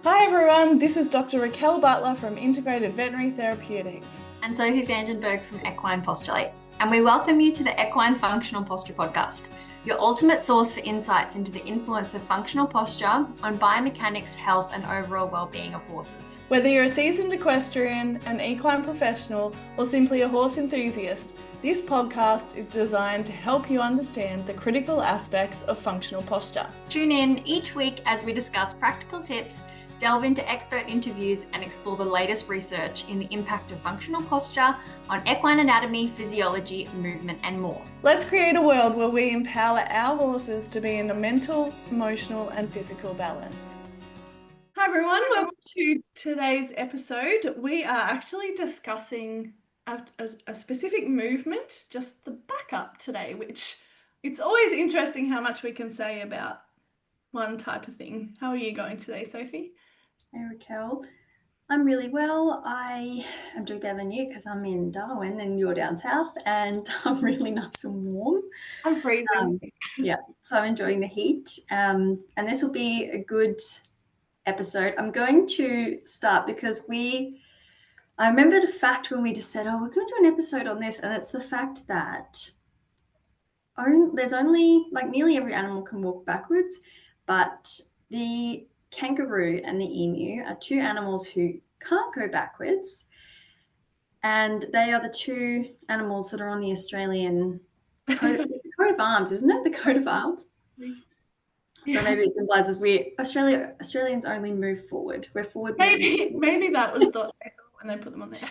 Hi everyone, this is Dr Raquel Butler from Integrated Veterinary Therapeutics. And Sophie Vandenberg from Equine Postulate. And we welcome you to the Equine Functional Posture Podcast, your ultimate source for insights into the influence of functional posture on biomechanics, health, and overall well-being of horses. Whether you're a seasoned equestrian, an equine professional, or simply a horse enthusiast, this podcast is designed to help you understand the critical aspects of functional posture. Tune in each week as we discuss practical tips, delve into expert interviews, and explore the latest research in the impact of functional posture on equine anatomy, physiology, movement, and more. Let's create a world where we empower our horses to be in a mental, emotional, and physical balance. Hi everyone, welcome to today's episode. We are actually discussing a specific movement, just the backup today, which it's always interesting how much we can say about one type of thing. How are you going today, Sophie? Hey Raquel, I'm really well. I am doing better than you because I'm in Darwin and you're down south, and I'm really nice and warm. I'm freezing. So I'm enjoying the heat, and this will be a good episode. I'm going to start because I remember the fact when we just said, we're going to do an episode on this, and it's the fact that there's only, like, nearly every animal can walk backwards, but the kangaroo and the emu are two animals who can't go backwards, and they are the two animals that are on the Australian coat of arms, isn't it? The coat of arms. Yeah. So maybe it symbolizes Australians only move forward. We're forward. Maybe that was the when they put them on there.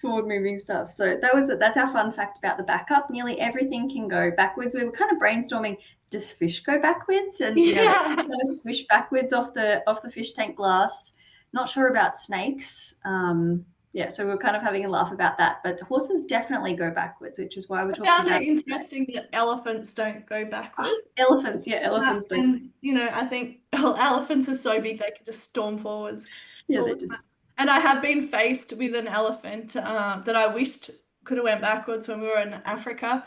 Forward moving stuff. So that's our fun fact about the backup. Nearly everything can go backwards. We were kind of brainstorming, does fish go backwards? And they kind of swish backwards off the fish tank glass. Not sure about snakes. So we're kind of having a laugh about that. But horses definitely go backwards, which is why we're talking about it interesting that elephants don't go backwards. Elephants don't. And I think elephants are so big they can just storm forwards. Yeah, they just. And I have been faced with an elephant that I wished could have went backwards when we were in Africa,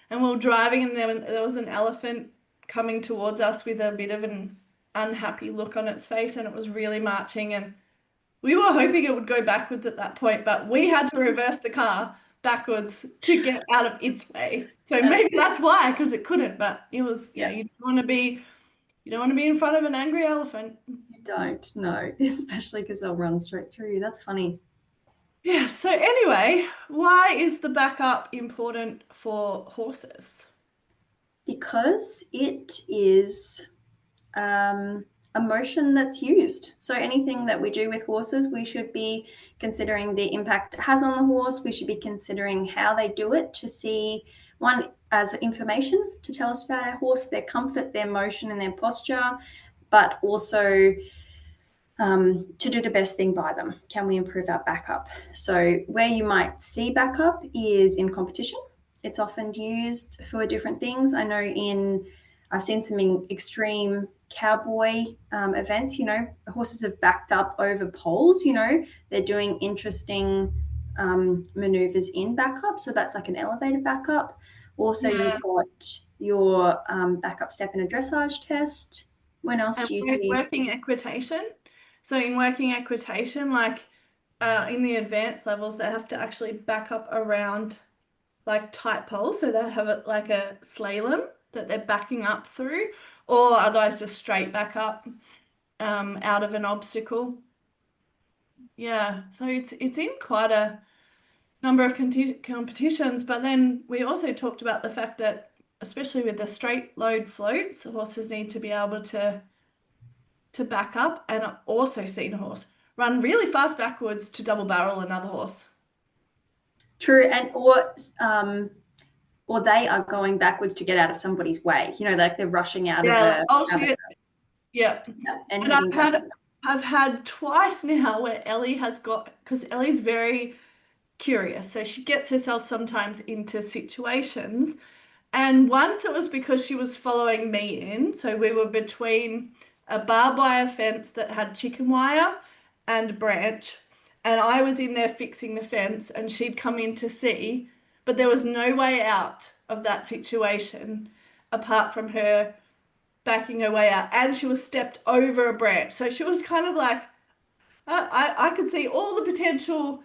and we were driving, and there was an elephant coming towards us with a bit of an unhappy look on its face, and it was really marching, and we were hoping it would go backwards at that point, but we had to reverse the car backwards to get out of its way. So maybe that's why, because it couldn't, but it was, you don't want to be in front of an angry elephant. You don't, no, especially because they'll run straight through you. That's funny. Yeah, so anyway, why is the backup important for horses? Because it is a motion that's used. So anything that we do with horses, we should be considering the impact it has on the horse. We should be considering how they do it to see, one, as information to tell us about our horse, their comfort, their motion, and their posture, but also to do the best thing by them. Can we improve our backup? So where you might see backup is in competition. It's often used for different things. I know I've seen some extreme cowboy events, horses have backed up over poles, they're doing interesting maneuvers in backup. So that's like an elevated backup. Also, You've got your backup step in a dressage test. When else do you see? Working equitation. So in working equitation, like in the advanced levels, they have to actually back up around like tight poles. So they have it like a slalom that they're backing up through, or otherwise just straight back up out of an obstacle. Yeah, so it's in quite a number of competitions, but then we also talked about the fact that, especially with the straight load floats, horses need to be able to back up, and I've also seen a horse run really fast backwards to double barrel another horse. True, and or they are going backwards to get out of somebody's way. Like they're rushing out of a. Yeah. And I've had twice now where Ellie has got, because Ellie's very curious, so she gets herself sometimes into situations, and once it was because she was following me in, so we were between a barbed wire fence that had chicken wire and branch, and I was in there fixing the fence, and she'd come in to see, but there was no way out of that situation apart from her backing her way out, and she was stepped over a branch. So she was kind of like, I could see all the potential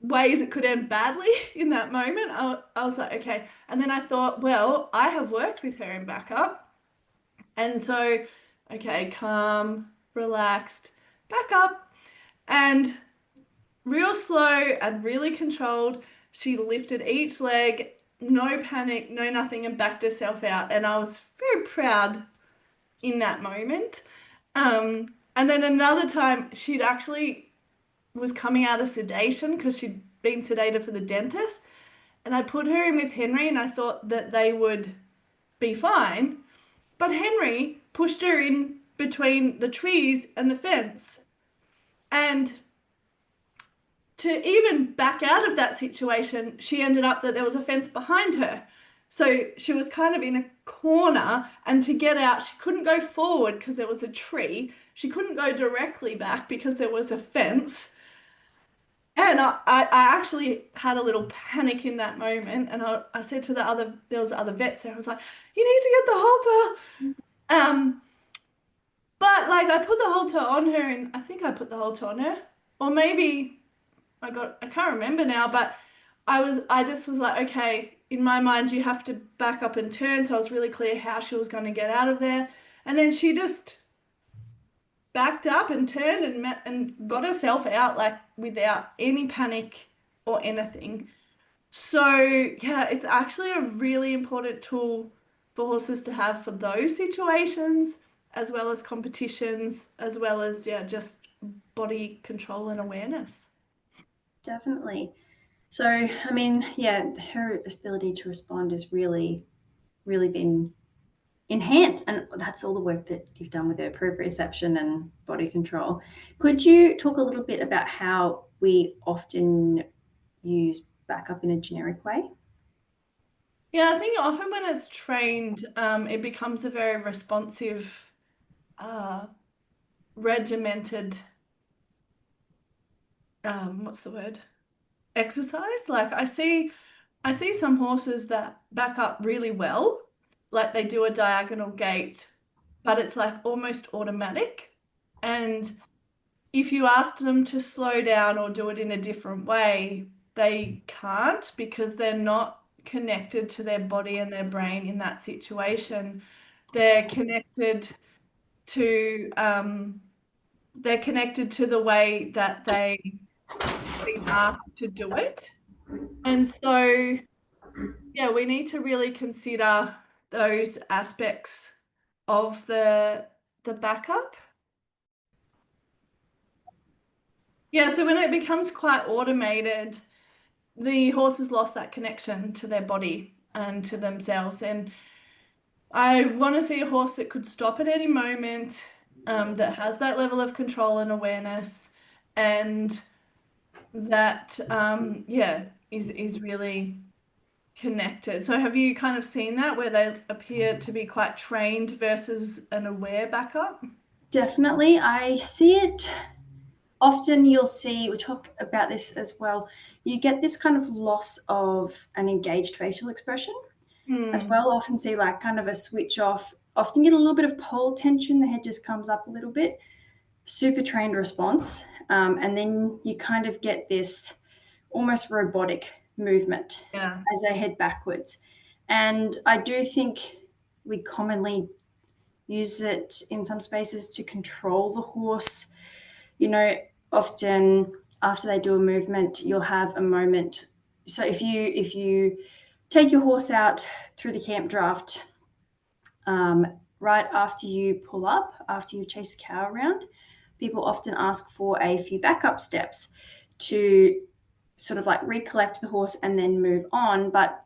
ways it could end badly in that moment. I was like, okay. And then I thought, well, I have worked with her in backup. And so, okay, calm, relaxed, back up. And real slow and really controlled, she lifted each leg, no panic, no nothing, and backed herself out. And I was very proud in that moment. And then another time, she'd actually was coming out of sedation because she'd been sedated for the dentist. And I put her in with Henry, and I thought that they would be fine. But Henry pushed her in between the trees and the fence. And to even back out of that situation, she ended up that there was a fence behind her. So she was kind of in a corner, and to get out, she couldn't go forward because there was a tree. She couldn't go directly back because there was a fence. And I actually had a little panic in that moment, and I said to there was other vets there, I was like, you need to get the halter. But like I put the halter on her, and I think I put the halter on her, or maybe I can't remember now, but I just was like, okay, in my mind, you have to back up and turn. So I was really clear how she was going to get out of there. And then she just backed up and turned and got herself out like without any panic or anything. So yeah, it's actually a really important tool for horses to have for those situations, as well as competitions, as well as yeah, just body control and awareness. Definitely. So, I mean, yeah, her ability to respond has really, really been enhanced. And that's all the work that you've done with her proprioception and body control. Could you talk a little bit about how we often use backup in a generic way? Yeah, I think often when it's trained, it becomes a very responsive, uh, regimented, what's the word? Exercise. Like I see some horses that back up really well, like they do a diagonal gait, but it's like almost automatic. And if you ask them to slow down or do it in a different way, they can't because they're not connected to their body and their brain in that situation. They're connected to they're connected to the way that they've been asked to do it. And so yeah, we need to really consider those aspects of the backup. Yeah, so when it becomes quite automated, the horses lost that connection to their body and to themselves. And I want to see a horse that could stop at any moment, that has that level of control and awareness, and that yeah, is really connected. So have you kind of seen that where they appear to be quite trained versus an aware backup? Definitely. I see it often. You'll see, we talk about this as well, you get this kind of loss of an engaged facial expression as well. Often see like kind of a switch off, often get a little bit of pole tension, the head just comes up a little bit, super trained response. And then you kind of get this almost robotic movement Yeah. as they head backwards. And I do think we commonly use it in some spaces to control the horse. You know, often after they do a movement, you'll have a moment. So if you take your horse out through the camp draft, right after you pull up, after you chase the cow around, people often ask for a few backup steps to sort of like recollect the horse and then move on. But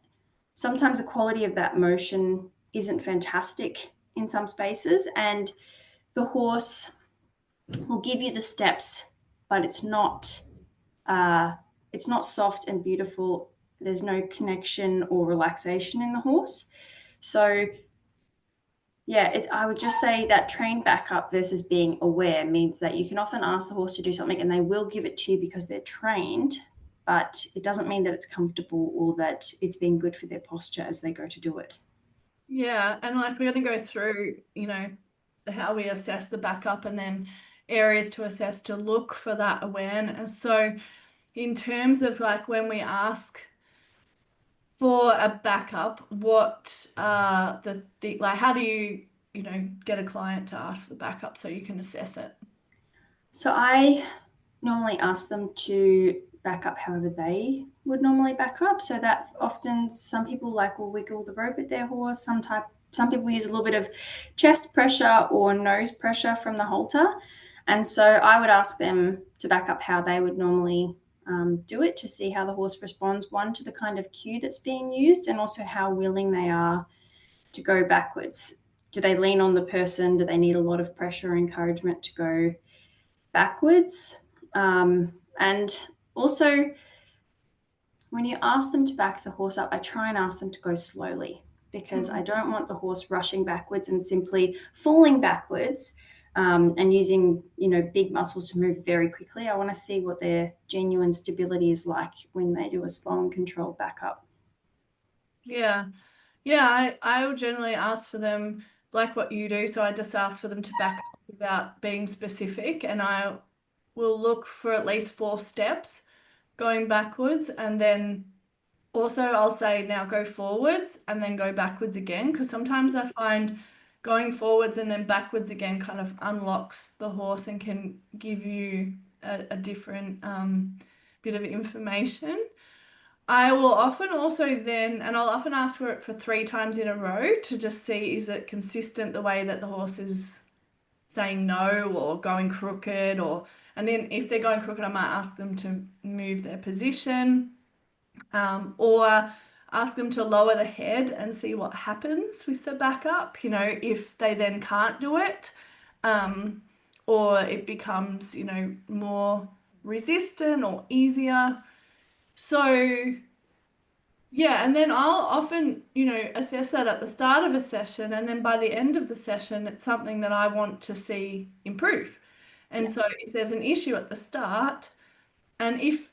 sometimes the quality of that motion isn't fantastic in some spaces, and the horse will give you the steps, but it's not soft and beautiful. There's no connection or relaxation in the horse. So yeah, I would just say that trained backup versus being aware means that you can often ask the horse to do something and they will give it to you because they're trained, but it doesn't mean that it's comfortable or that it's been good for their posture as they go to do it. Yeah, and like we're going to go through, how we assess the backup and then areas to assess to look for that awareness. So in terms of like when we ask for a backup, what the like how do you, get a client to ask for backup so you can assess it? So I normally ask them to back up however they would normally back up. So that often some people like will wiggle the rope at their horse. Some people use a little bit of chest pressure or nose pressure from the halter. And so I would ask them to back up how they would normally do it to see how the horse responds, one, to the kind of cue that's being used, and also how willing they are to go backwards. Do they lean on the person? Do they need a lot of pressure or encouragement to go backwards? And also, when you ask them to back the horse up, I try and ask them to go slowly because I don't want the horse rushing backwards and simply falling backwards and using, big muscles to move very quickly. I want to see what their genuine stability is like when they do a slow and controlled back up. Yeah. Yeah, I will generally ask for them like what you do. So I just ask for them to back up without being specific, and I will look for at least 4 steps going backwards, and then also I'll say now go forwards and then go backwards again, because sometimes I find going forwards and then backwards again kind of unlocks the horse and can give you a different bit of information. I will often also then, and I'll often ask for it for 3 times in a row to just see is it consistent the way that the horse is saying no or going crooked, and then if they're going crooked, I might ask them to move their position, or ask them to lower the head and see what happens with the backup, if they then can't do it, um, or it becomes, more resistant or easier. So yeah, and then I'll often, assess that at the start of a session, and then by the end of the session, it's something that I want to see improve. And Yeah. so if there's an issue at the start, and if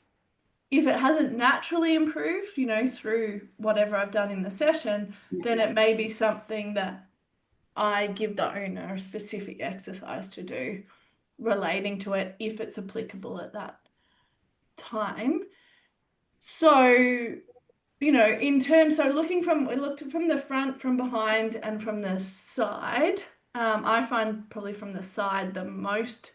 it hasn't naturally improved, through whatever I've done in the session, then it may be something that I give the owner a specific exercise to do relating to it if it's applicable at that time. So so we looked from the front, from behind, and from the side. I find probably from the side the most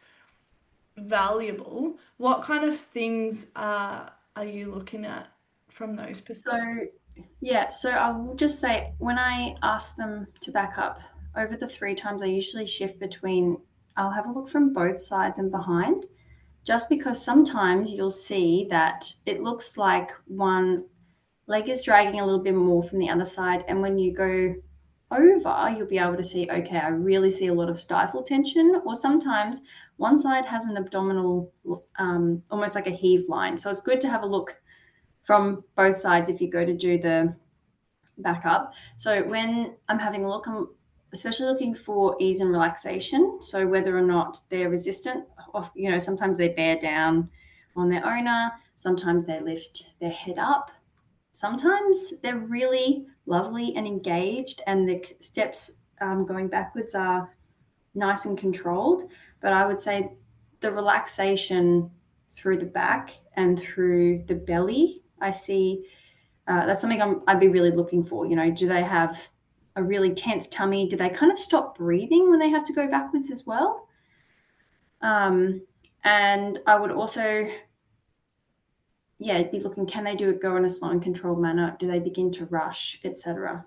valuable. What kind of things are you looking at from those perspectives? So, yeah, so I will just say when I ask them to back up over the 3 times, I usually shift between, I'll have a look from both sides and behind, just because sometimes you'll see that it looks like one leg is dragging a little bit more from the other side. And when you go over, you'll be able to see, okay, I really see a lot of stifle tension. Or sometimes one side has an abdominal, almost like a heave line. So it's good to have a look from both sides if you go to do the backup. So when I'm having a look, I'm especially looking for ease and relaxation. So whether or not they're resistant, sometimes they bear down on their owner, sometimes they lift their head up, sometimes they're really lovely and engaged, and the steps going backwards are nice and controlled. But I would say the relaxation through the back and through the belly, I see that's something I'd be really looking for. Do they have a really tense tummy? Do they kind of stop breathing when they have to go backwards as well? And I would also, yeah, be looking, can they do it go in a slow and controlled manner? Do they begin to rush, etc.?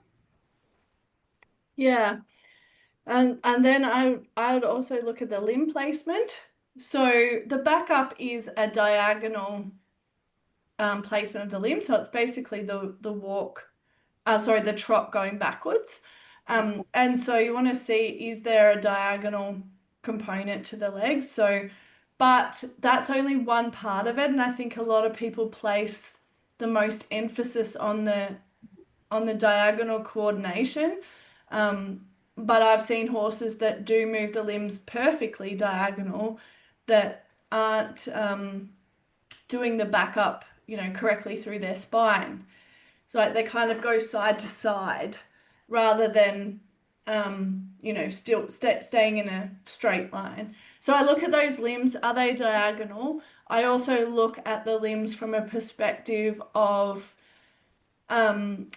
Yeah. And then I would also look at the limb placement. So the backup is a diagonal placement of the limb. So it's basically the walk, the trot going backwards. And so you want to see, is there a diagonal component to the legs? But that's only one part of it, and I think a lot of people place the most emphasis on the diagonal coordination. But I've seen horses that do move the limbs perfectly diagonal that aren't doing the backup, correctly through their spine. So like they kind of go side to side rather than still staying in a straight line. So I look at those limbs, are they diagonal? I also look at the limbs from a perspective of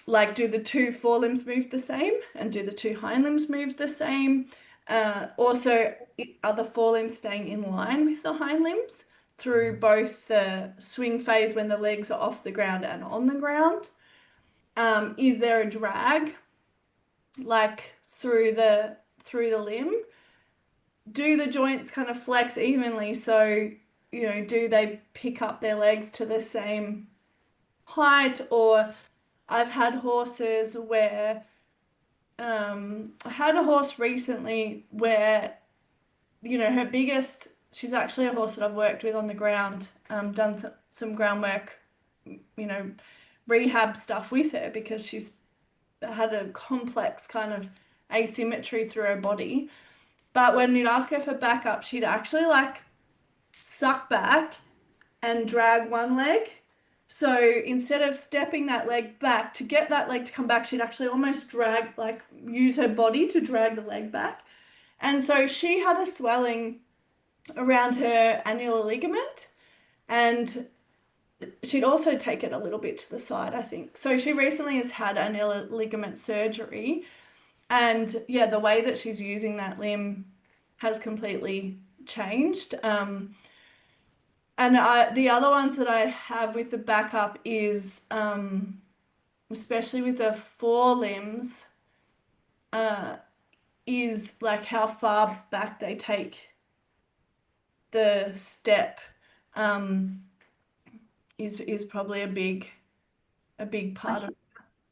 like, do the two forelimbs move the same, and do the two hind limbs move the same? Also, are the forelimbs staying in line with the hind limbs through both the swing phase when the legs are off the ground and on the ground? Is there a drag like through the limb? Do the joints kind of flex evenly? So, do they pick up their legs to the same height? Or I've had horses where I had a horse recently where, her biggest, she's actually a horse that I've worked with on the ground, done some groundwork, rehab stuff with her because she's had a complex kind of asymmetry through her body. But when you'd ask her for backup, she'd actually like suck back and drag one leg. So instead of stepping that leg back, to get that leg to come back, she'd actually almost drag, like use her body to drag the leg back. And so she had a swelling around her annular ligament, and she'd also take it a little bit to the side, I think. So she recently has had annular ligament surgery. And yeah, the way that she's using that limb has completely changed. And the other ones that I have with the backup is, especially with the forelimbs, is like how far back they take the step, is probably a big part of.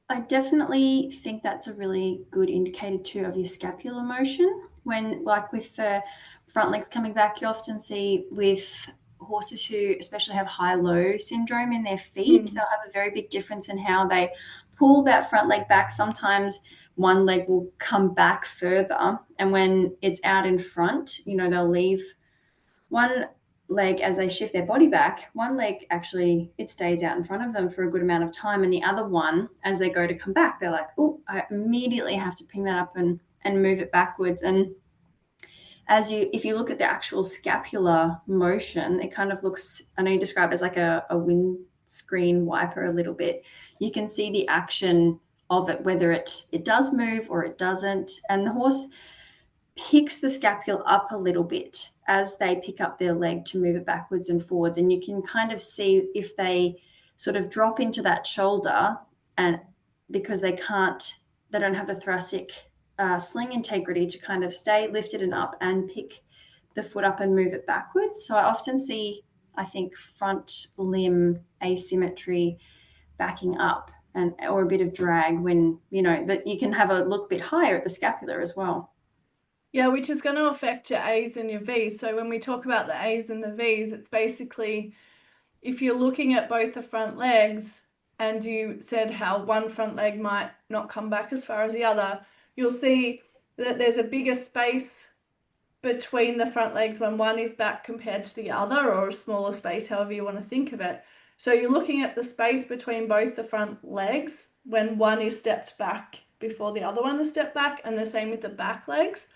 I definitely think that's a really good indicator too of your scapular motion. When, like with the front legs coming back, you often see with horses who especially have high-low syndrome in their feet, they'll have a very big difference in how they pull that front leg back. Sometimes one leg will come back further, and when it's out in front, they'll leave one leg as they shift their body back. One leg actually, it stays out in front of them for a good amount of time, and the other one, as they go to come back, they're like, oh, I immediately have to ping that up and move it backwards. And if you look at the actual scapular motion, it kind of looks, I know you describe it as like a windscreen wiper a little bit. You can see the action of it, whether it does move or it doesn't. And the horse picks the scapula up a little bit as they pick up their leg to move it backwards and forwards. And you can kind of see if they sort of drop into that shoulder, and because they don't have the thoracic sling integrity to kind of stay lifted and up and pick the foot up and move it backwards. So I often see, I think, front limb asymmetry backing up or a bit of drag when, that you can have a look a bit higher at the scapula as well. Yeah, which is going to affect your A's and your V's. So when we talk about the A's and the V's, it's basically if you're looking at both the front legs and you said how one front leg might not come back as far as the other, you'll see that there's a bigger space between the front legs when one is back compared to the other, or a smaller space, however you want to think of it. So you're looking at the space between both the front legs when one is stepped back before the other one is stepped back, and the same with the back legs.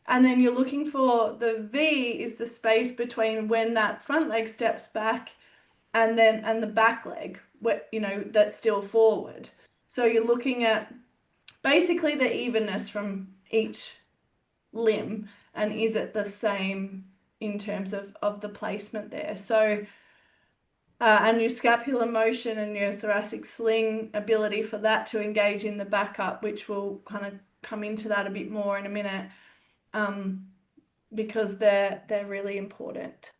And then you're looking for the V is the space between when that front leg steps back and the back leg, that's still forward. So you're looking at basically the evenness from each limb, and is it the same in terms of the placement there. So and your scapular motion and your thoracic sling ability for that to engage in the backup, which we'll kind of come into that a bit more in a minute. Because they're really important.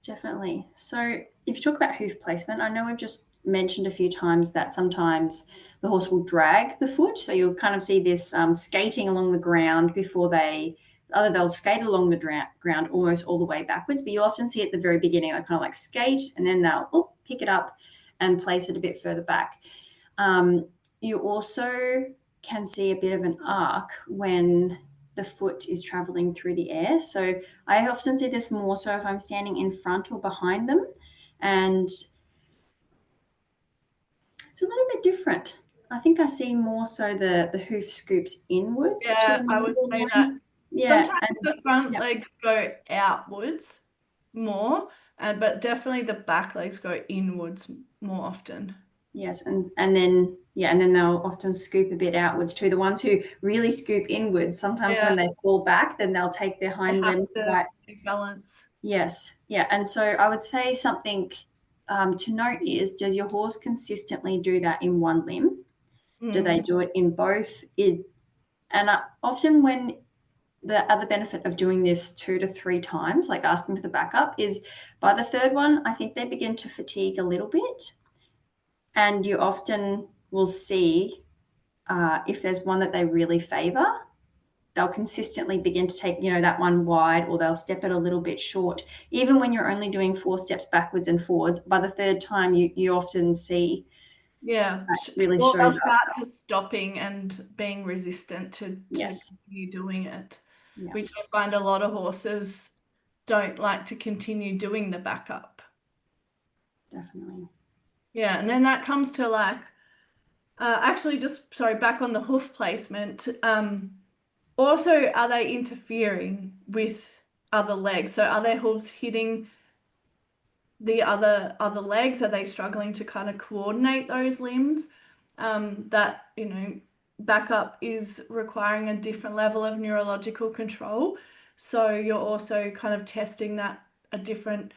Definitely. So if you talk about hoof placement, I know we've just mentioned a few times that sometimes the horse will drag the foot. So you'll kind of see this skating along the ground before they'll skate along the ground almost all the way backwards, but you'll often see at the very beginning, they kind of like skate and then they'll pick it up and place it a bit further back. You also can see a bit of an arc when the foot is traveling through the air. So I often see this more so if I'm standing in front or behind them, and it's a little bit different. I think I see more so the hoof scoops inwards to Yeah, the I would medial say that. line. Yeah, Sometimes and the front yeah, legs go outwards more, but definitely the back legs go inwards more often. yes, and then and then they'll often scoop a bit outwards too. The ones who really scoop inwards, sometimes Yeah, when they fall back, then they'll take their they hind have limb to quite. balance. Yes, yeah, and so I would say something to note is: does your horse consistently do that in one limb? Do they Mm. do it in both? And often when the other benefit of doing this 2 to 3 times, like asking for the backup, is by the third one, I think they begin to fatigue a little bit. And you often will see if there's one that they really favor, they'll consistently begin to take, that one wide, or they'll step it a little bit short. Even when you're only doing 4 steps backwards and forwards, by the third time, you often see Yeah, that really or they'll shows up. start just stopping and being resistant to Yes. continue doing it, Yeah, which I find a lot of horses don't like to continue doing the backup. definitely. Yeah, and then that comes to like, actually just, sorry, back on the hoof placement. Also, are they interfering with other legs? So are their hooves hitting the other legs? Are they struggling to kind of coordinate those limbs? That, backup is requiring a different level of neurological control. So you're also kind of testing that a different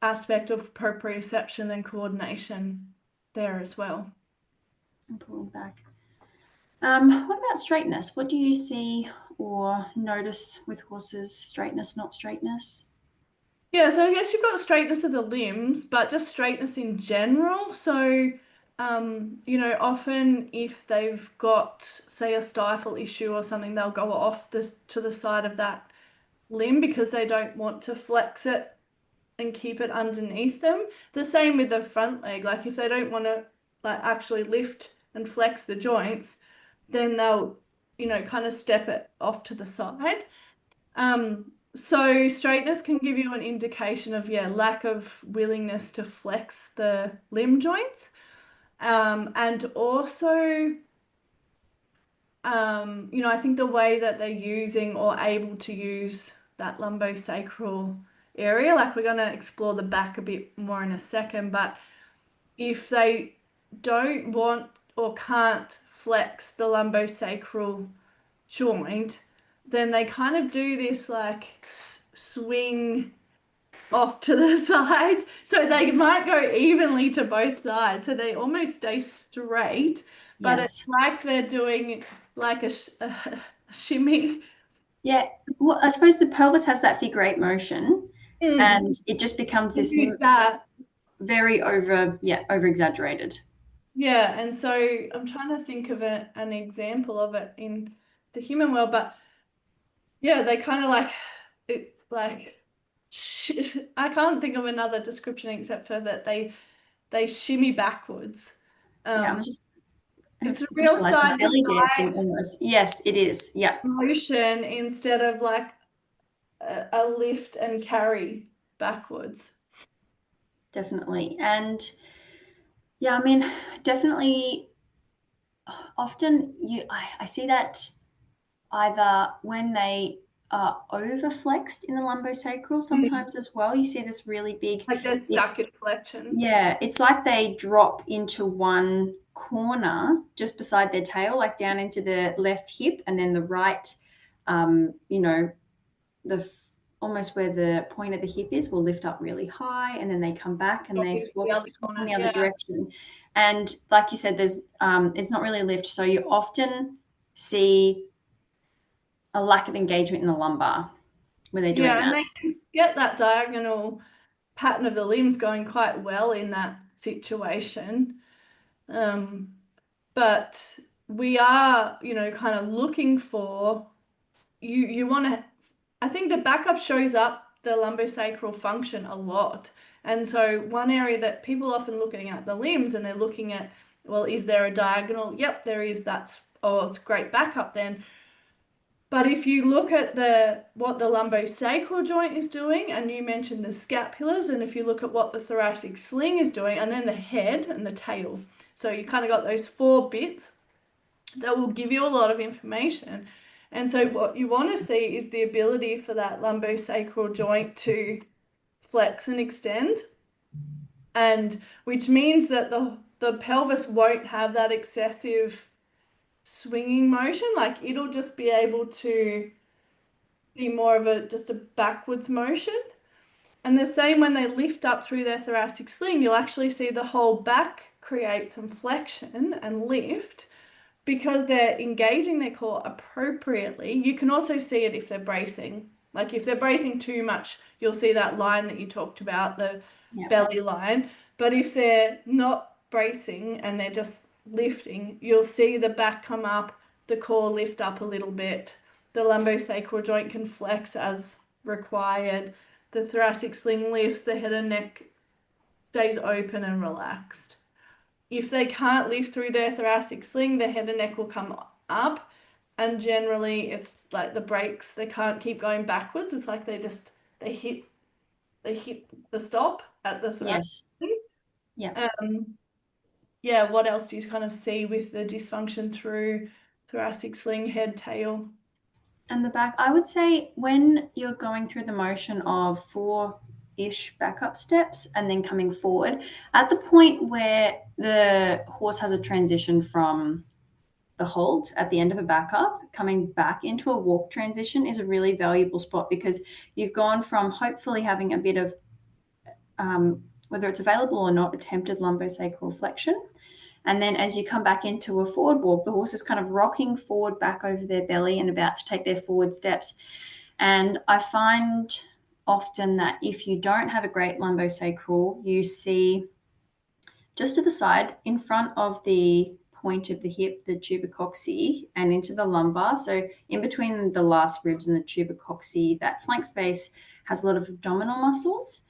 aspect of proprioception and coordination there as well. I'm pulling back. What about straightness? What do you see or notice with horses? Straightness, not straightness? Yeah, so I guess you've got straightness of the limbs, but just straightness in general. So, often if they've got, say, a stifle issue or something, they'll go off this to the side of that limb because they don't want to flex it and keep it underneath them. The same with the front leg. Like if they don't want to like actually lift and flex the joints, then they'll, kind of step it off to the side. So straightness can give you an indication of, yeah, lack of willingness to flex the limb joints. And also, I think the way that they're using or able to use that lumbosacral area, like we're going to explore the back a bit more in a second, but if they don't want or can't flex the lumbosacral joint, then they kind of do this like swing off to the side. So they might go evenly to both sides. So they almost stay straight, but it's Yes. like they're doing like a shimmy. Yeah. Well, I suppose the pelvis has that figure 8 motion, Mm. and it just becomes You this use that. very over exaggerated. Yeah, and so I'm trying to think of an example of it in the human world, but yeah, they kind of like it like I can't think of another description except for that they shimmy backwards. Yeah, Um, I'm it's a real visualizing side to belly dancing side almost. Yes, it is. Yeah, motion instead of like a lift and carry backwards. definitely. And yeah, I mean, definitely often I see that either when they are overflexed in the lumbosacral Mm. sometimes as well. You see this really big, Like they're it, stuck in flexion. yeah, it's like they drop into one corner just beside their tail, like down into the left hip, and then the right, um, you know, the almost where the point of the hip is will lift up really high, and then they come back and Drop they into the swap, other swap in corner. the other Yeah. direction. And like you said, there's it's not really a lift, so you often see a lack of engagement in the lumbar when they're doing Yeah, and that. they can get that diagonal pattern of the limbs going quite well in that situation. Um, but we are, kind of looking for you want to. I think the backup shows up the lumbosacral function a lot. And so one area that people often looking at the limbs and they're looking at, well, is there a diagonal? Yep, there is. It's great backup then. But if you look at what the lumbosacral joint is doing, and you mentioned the scapulars, and if you look at what the thoracic sling is doing, and then the head and the tail. So you kind of got those four bits. that will give you a lot of information. And so what you want to see is the ability for that lumbosacral joint to flex and extend, and which means that the pelvis won't have that excessive swinging motion. Like it'll just be able to be more of a just a backwards motion. And the same when they lift up through their thoracic sling, you'll actually see the whole back create some flexion and lift because they're engaging their core appropriately. You can also see it if they're bracing. Like if they're bracing too much, you'll see that line that you talked about, the belly line. But if they're not bracing and they're just lifting, you'll see the back come up, the core lift up a little bit. The lumbosacral joint can flex as required. The thoracic sling lifts, the head and neck stays open and relaxed. If they can't lift through their thoracic sling, the head and neck will come up, and generally it's like the brakes, they can't keep going backwards. It's like they hit the stop at the thoracic sling. Yeah. Yeah, what else do you kind of see with the dysfunction through thoracic sling, head, tail? And the back, I would say when you're going through the motion of 4-ish backup steps and then coming forward, at the point where the horse has a transition from the hold at the end of a backup, coming back into a walk transition is a really valuable spot because you've gone from hopefully having a bit of, whether it's available or not, attempted lumbosacral flexion. And then as you come back into a forward walk, the horse is kind of rocking forward back over their belly and about to take their forward steps. And I find often that if you don't have a great lumbosacral, you see just to the side in front of the point of the hip, the tubercoxy, and into the lumbar. So in between the last ribs and the tubercoxy, that flank space has a lot of abdominal muscles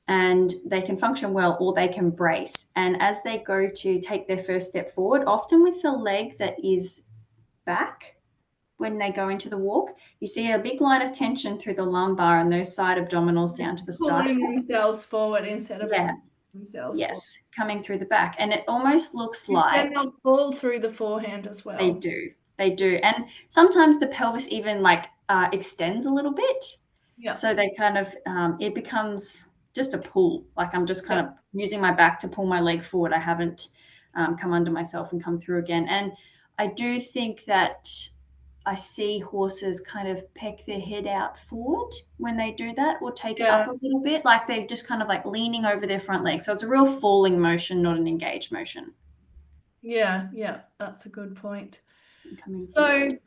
and they can function well or they can brace. And as they go to take their first step forward, often with the leg that is back when they go into the walk, you see a big line of tension through the lumbar and those side abdominals down to the Pulling stifle. themselves forward instead of Yeah. pulling themselves forward. Yes, coming through the back. And it almost looks Then like they'll pull through the forehand as well. they do. They do. And sometimes the pelvis even like extends a little bit. Yeah. So they kind of, it becomes just a pull. Like I'm just kind of using my back to pull my leg forward. I haven't come under myself and come through again. And I do think that I see horses kind of peck their head out forward when they do that or take it up a little bit. Like they're just kind of like leaning over their front leg. So it's a real falling motion, not an engaged motion. Yeah, that's a good point. Coming So, forward.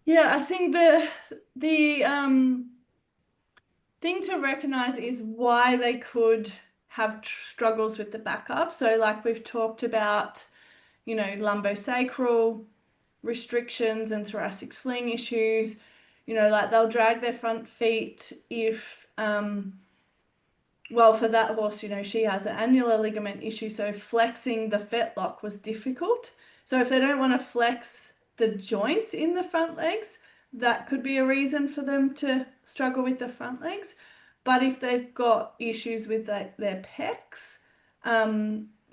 yeah, I think the thing to recognize is why they could have struggles with the backup. So, like we've talked about, lumbosacral restrictions and thoracic sling issues. Like they'll drag their front feet if well, for that horse, she has an annular ligament issue, so flexing the fetlock was difficult. So if they don't want to flex the joints in the front legs, that could be a reason for them to struggle with the front legs. But if they've got issues with their pecs,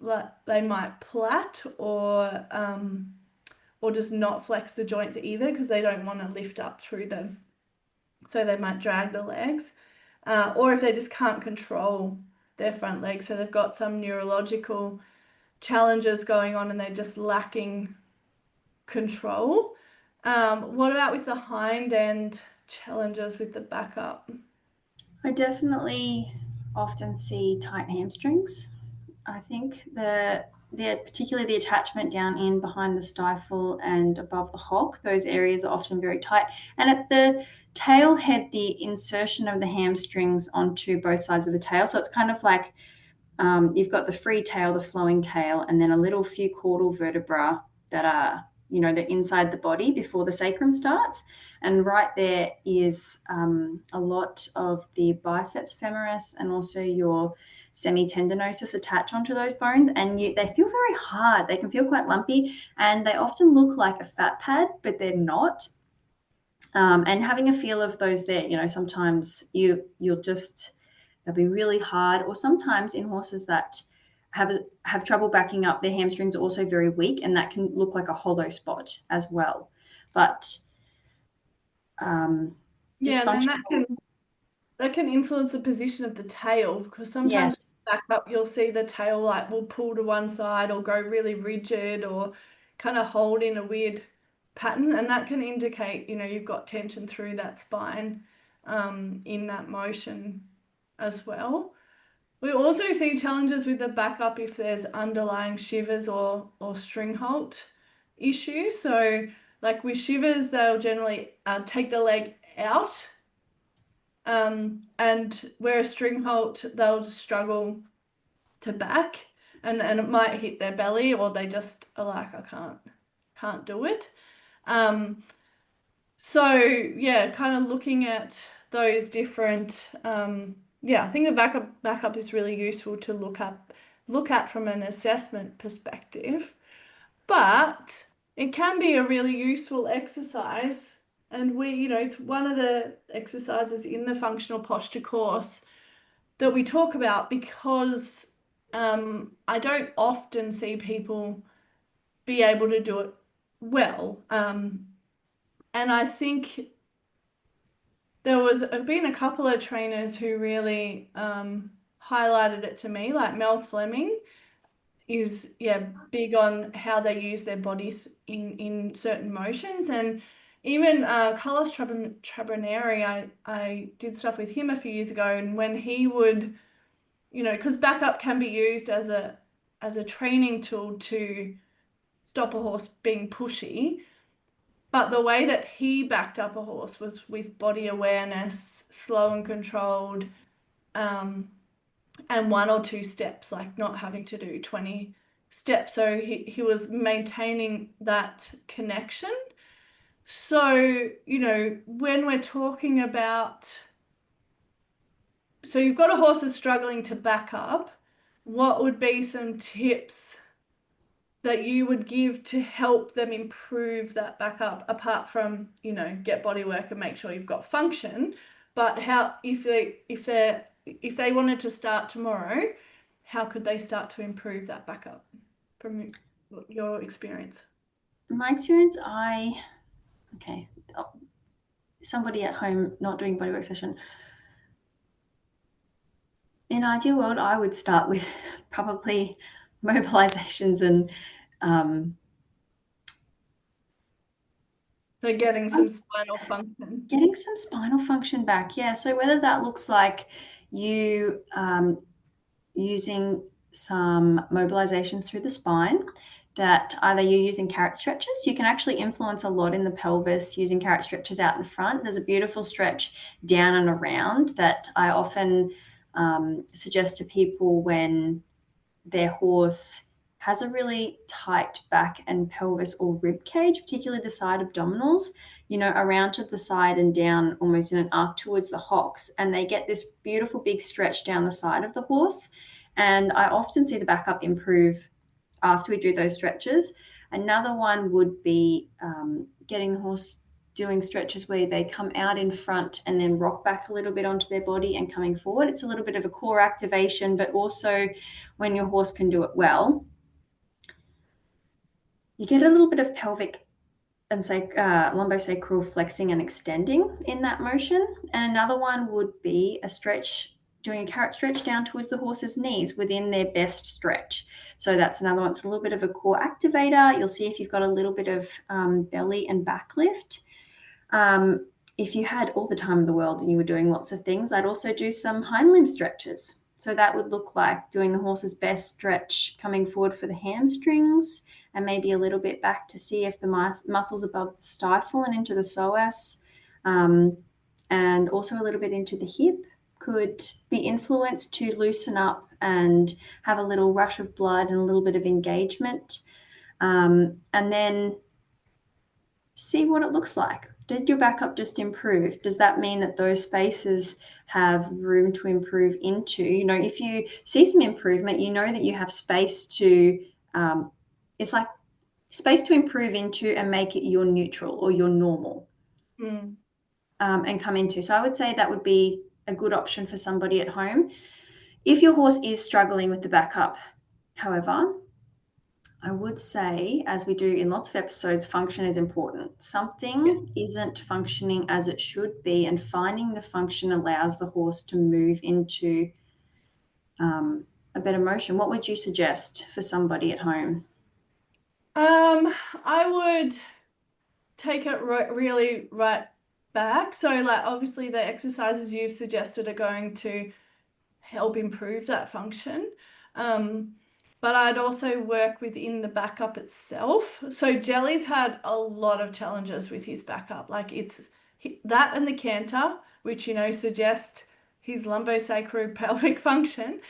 like they might plait or just not flex the joints either because they don't want to lift up through them. So they might drag the legs. Or if they just can't control their front legs, so they've got some neurological challenges going on and they're just lacking control. What about with the hind end challenges with the backup? I definitely often see tight hamstrings. I think particularly the attachment down in behind the stifle and above the hock, those areas are often very tight. And at the tail head, the insertion of the hamstrings onto both sides of the tail. So it's kind of like you've got the free tail, the flowing tail, and then a little few caudal vertebra that are, they're inside the body before the sacrum starts. And right there is a lot of the biceps femoris and also your semitendinosus attach onto those bones. And they feel very hard. They can feel quite lumpy and they often look like a fat pad, but they're not. And having a feel of those there, sometimes they'll be really hard, or sometimes in horses that have trouble backing up, their hamstrings are also very weak, and that can look like a hollow spot as well. But Yeah, and then that can influence the position of the tail, because sometimes yes, back up you'll see the tail like will pull to one side or go really rigid or kind of hold in a weird pattern, and that can indicate, you know, you've got tension through that spine in that motion as well. We also see challenges with the backup if there's underlying shivers or string halt issues. So like with shivers, they'll generally take the leg out, and where a string halt, they'll struggle to back, and it might hit their belly, or they just are like, I can't do it. So yeah, kind of looking at those different, yeah, I think the backup is really useful to look at from an assessment perspective, but it can be a really useful exercise. And you know, it's one of the exercises in the functional posture course that we talk about, because I don't often see people be able to do it well. And I think there was been a couple of trainers who really highlighted it to me, like Mel Fleming is, yeah, big on how they use their bodies in certain motions. And even Carlos Traboneri, I did stuff with him a few years ago, and when he would, you know, because backup can be used as a training tool to stop a horse being pushy, but the way that he backed up a horse was with body awareness, slow and controlled, um, and one or two steps, like not having to do 20 steps. So he was maintaining that connection. So, you know, when we're talking about, so you've got a horse that's struggling to back up, what would be some tips that you would give to help them improve that backup, apart from, you know, get body work and make sure you've got function? But how, if they wanted to start tomorrow, how could they start to improve that backup from your experience? in my experience, okay, somebody at home not doing bodywork session. In an ideal world, I would start with probably mobilizations and So getting some spinal function. getting some spinal function back. Yeah. So whether that looks like you using some mobilizations through the spine, that either you're using carrot stretches, you can actually influence a lot in the pelvis using carrot stretches out in front. There's a beautiful stretch down and around that I often suggest to people when their horse has a really tight back and pelvis or rib cage, particularly the side abdominals, you know, around to the side and down almost in an arc towards the hocks. And they get this beautiful big stretch down the side of the horse. And I often see the backup improve after we do those stretches. Another one would be getting the horse doing stretches where they come out in front and then rock back a little bit onto their body and coming forward. It's a little bit of a core activation, but also when your horse can do it well, you get a little bit of pelvic and say lumbosacral flexing and extending in that motion. And another one would be a stretch, doing a carrot stretch down towards the horse's knees within their best stretch. So that's another one. It's a little bit of a core activator. You'll see if you've got a little bit of belly and back lift. If you had all the time in the world and you were doing lots of things, I'd also do some hind limb stretches. So that would look like doing the horse's best stretch, coming forward for the hamstrings and maybe a little bit back to see if the muscles above the stifle and into the psoas, and also a little bit into the hip could be influenced to loosen up and have a little rush of blood and a little bit of engagement. And then see what it looks like. Did your backup just improve? Does that mean that those spaces have room to improve into? You know, if you see some improvement, you know that you have space to, it's like space to improve into and make it your neutral or your normal, and come into. So I would say that would be a good option for somebody at home. If your horse is struggling with the backup, However, I would say, as we do in lots of episodes, function is important. Something isn't functioning as it should be, and finding the function allows the horse to move into a better motion. What would you suggest for somebody at home? I would take it really right back. So, like, obviously, the exercises you've suggested are going to help improve that function. Um, but I'd also work within the backup itself. So Jelly's had a lot of challenges with his backup. Like it's that and the canter, which suggest his lumbosacropelvic function,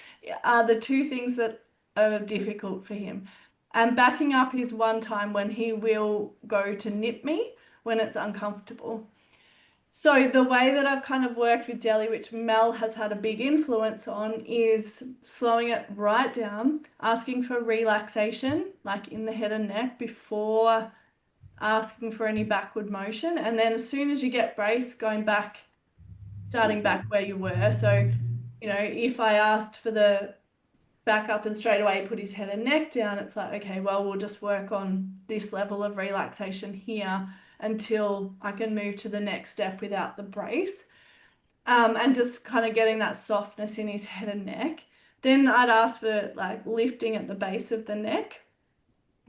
are the two things that are difficult for him. And backing up is one time when he will go to nip me when it's uncomfortable. So the way that I've kind of worked with Jelly, which Mel has had a big influence on, is slowing it right down, asking for relaxation, like in the head and neck, before asking for any backward motion. And then as soon as you get braced, going back, starting back where you were. So, if I asked for the back up and straight away put his head and neck down, it's like, okay, well, we'll just work on this level of relaxation here until I can move to the next step without the brace. And just kind of getting that softness in his head and neck. Then I'd ask for like lifting at the base of the neck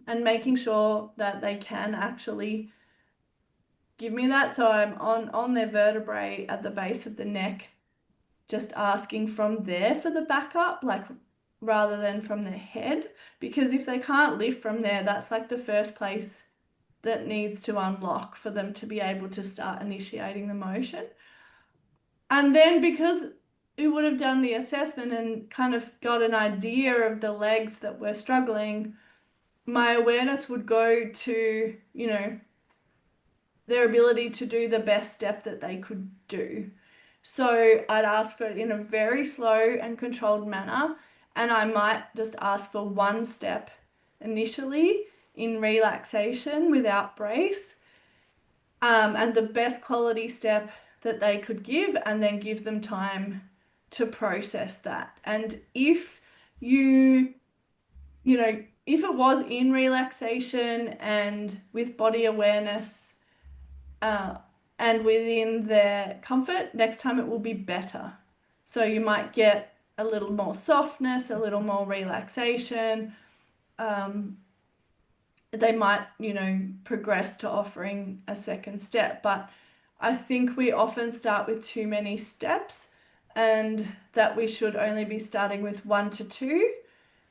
and making sure that they can actually give me that. So I'm on their vertebrae at the base of the neck, just asking from there for the backup, like rather than from their head. Because if they can't lift from there, that's like the first place that needs to unlock for them to be able to start initiating the motion. And then because we would have done the assessment and kind of got an idea of the legs that were struggling, my awareness would go to, their ability to do the best step that they could do. So I'd ask for it in a very slow and controlled manner, and I might just ask for one step initially in relaxation without brace, and the best quality step that they could give, and then give them time to process that. And if if it was in relaxation and with body awareness, uh, and within their comfort, next time it will be better. So you might get a little more softness, a little more relaxation. They might, progress to offering a second step. But I think we often start with too many steps, and that we should only be starting with 1 to 2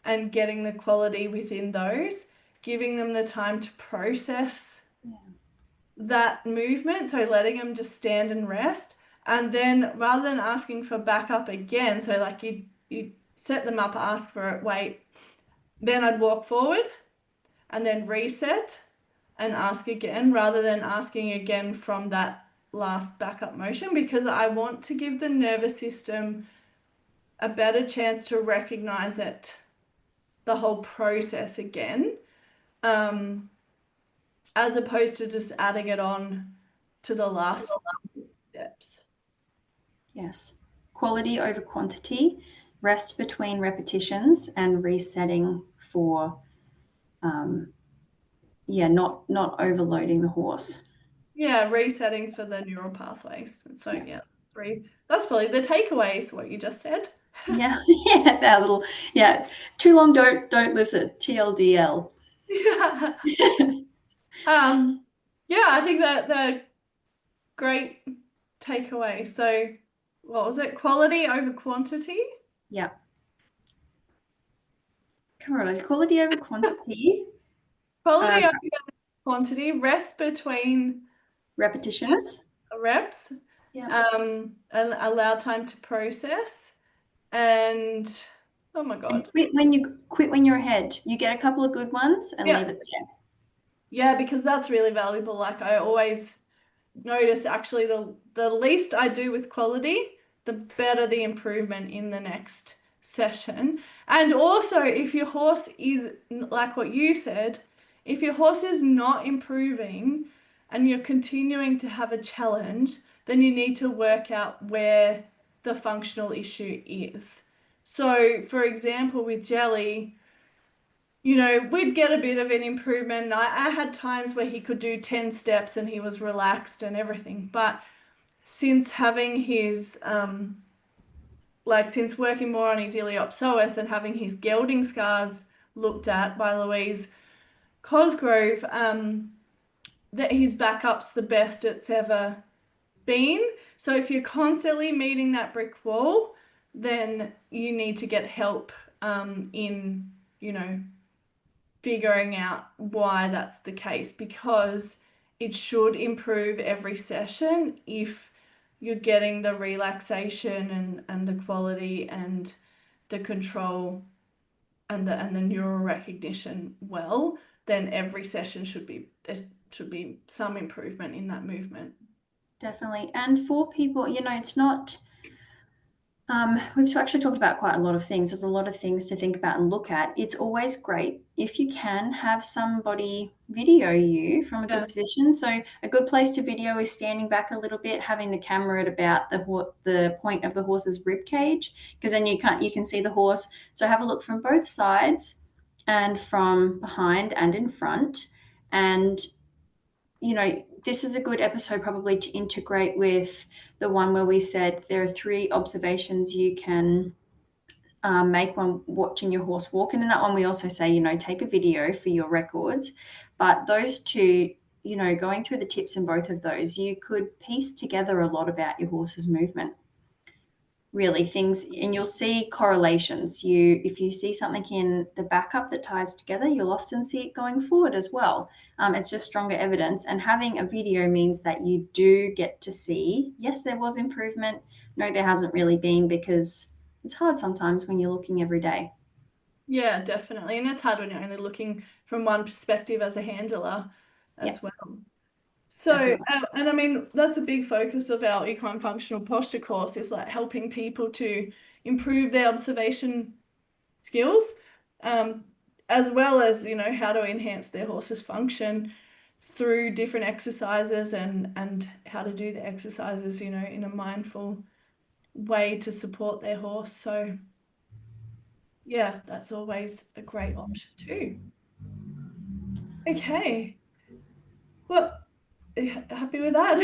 and getting the quality within those, giving them the time to process that movement. So letting them just stand and rest. And then rather than asking for backup again, so like you set them up, ask for it, wait, then I'd walk forward and then reset and ask again, rather than asking again from that last backup motion, because I want to give the nervous system a better chance to recognize it, the whole process again, as opposed to just adding it on to the last steps. Yes. Quality over quantity, rest between repetitions, and resetting for, not overloading the horse. Yeah, resetting for the neural pathways. So yeah, that's probably the takeaways, what you just said. Yeah, yeah, that little, yeah. Too long, don't listen. TLDL. Yeah. Yeah, I think that the great takeaway. So what was it? Quality over quantity? Yeah. Correct. Quality over quantity. Quality over quantity, rest between Repetitions. reps, Yeah. and allow time to process. And oh my And God. quit when you're ahead. You get a couple of good ones and Yeah. leave it there. Yeah, because that's really valuable. Like I always notice actually the least I do with quality, the better the improvement in the next session. And also if your horse is like what you said, if your horse is not improving and you're continuing to have a challenge, then you need to work out where the functional issue is. So for example, with Jelly, we'd get a bit of an improvement. I had times where he could do 10 steps and he was relaxed and everything. But since having his, since working more on his iliopsoas and having his gelding scars looked at by Louise Cosgrove, that his backup's the best it's ever been. So if you're constantly meeting that brick wall, then you need to get help in, figuring out why that's the case, because it should improve every session if you're getting the relaxation and the quality and the control and the neural recognition well, then every session there should be some improvement in that movement. Definitely. And for people, it's not, we've actually talked about quite a lot of things. There's a lot of things to think about and look at. It's always great if you can have somebody video you from a good Yeah. position. So a good place to video is standing back a little bit, having the camera at about the point of the horse's rib cage, because then you can see the horse. So have a look from both sides and from behind and in front. And this is a good episode probably to integrate with the one where we said there are 3 observations you can make when watching your horse walk. And in that one, we also say, take a video for your records. But those two, going through the tips in both of those, you could piece together a lot about your horse's movement. Really things, and you'll see correlations. If you see something in the backup that ties together, you'll often see it going forward as well. It's just stronger evidence, and having a video means that you do get to see, yes, there was improvement. No, there hasn't really been, because it's hard sometimes when you're looking every day. Yeah, definitely. And it's hard when you're only looking from one perspective as a handler as Yeah, well. So, definitely. and I mean, that's a big focus of our equine functional posture course, is like helping people to improve their observation skills, um, as well as, how to enhance their horse's function through different exercises and how to do the exercises, in a mindful way to support their horse. So, yeah, that's always a great option too. Okay. Well, happy with that?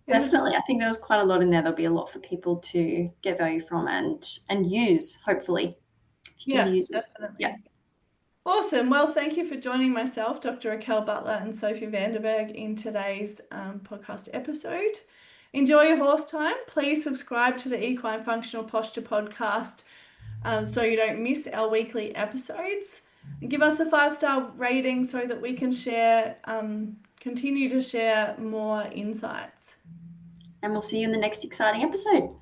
Definitely. I think there was quite a lot in there. There'll be a lot for people to get value from and use, hopefully, if you can Yeah, use it. Yeah. definitely. Awesome. Well, thank you for joining myself, Dr. Raquel Butler, and Sophie Vandenberg in today's podcast episode. Enjoy your horse time. Please subscribe to the Equine Functional Posture podcast so you don't miss our weekly episodes. And give us a 5-star rating so that we can continue to share more insights. And we'll see you in the next exciting episode.